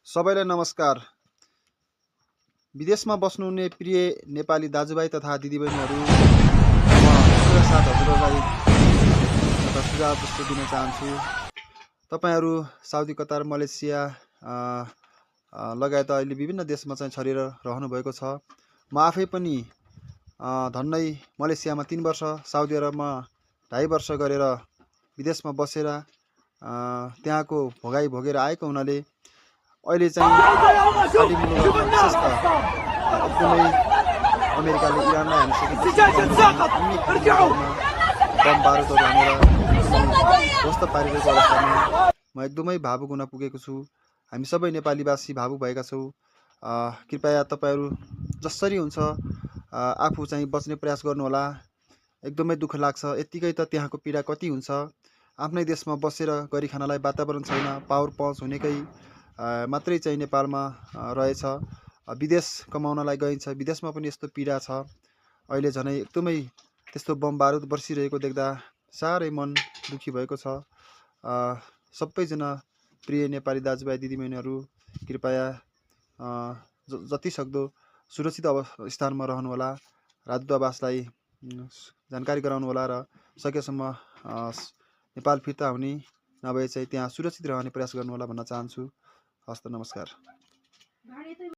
सबैलाई नमस्कार। विदेशमा बस्नुहुने प्रिय नेपाली दाजुभाइ तथा दिदीबहिनीहरू, म हजुरका साथ हजुरलाई एउटा सुझाव जस्तो दिन चाहन्छु। तपाईहरू साउदी, कतार, मलेसिया लगायत अहिले विभिन्न देशमा चाहिँ छरिएर रहनु भएको छ। म आफै पनि धन्नै मलेसियामा 3 वर्ष, साउदी अरबमा 2.5 वर्ष गरेर विदेशमा बसेर त्यहाँको भोगाई भोगेर आएको हुनाले अहिले चाहिँ खाडी मुलुकमा विशेष त एकदमै अमेरिकाले इरानलाई हानिसकेको बम बारुदहरू हानेर ध्वस्त पारिरहेको अवस्थामा म एकदमै भावुक हुन पुगेको छु। हामी सबै नेपालीवासी भावुक भएका छौँ। कृपया तपाईहरू जसरी हुन्छ आफू चाहिँ बच्ने प्रयास गर्नुहोला। एकदमै दुःख लाग्छ। यत्तिकै त त्यहाँको पीडा कति हुन्छ। आफ्नै देशमा बसेर गरी खानलाई वातावरण छैन, पावर पहुँच हुनेकै मात्रै चाहिँ नेपालमा रहेछ। विदेश कमाउनलाई गइन्छ, विदेशमा पनि यस्तो पीडा छ। अहिले झनै एकदमै त्यस्तो बम बारुद बर्सिरहेको देख्दा साह्रै मन दुखी भएको छ। सबैजना प्रिय नेपाली दाजुभाइ दिदीबहिनीहरू, कृपया जति सक्दो सुरक्षित स्थानमा रहनुहोला। राजदूतावासलाई जानकारी गराउनुहोला र सकेसम्म नेपाल फिर्ता हुने, नभए चाहिँ त्यहाँ सुरक्षित रहने प्रयास गर्नुहोला भन्न चाहन्छु। हस्त, नमस्कार।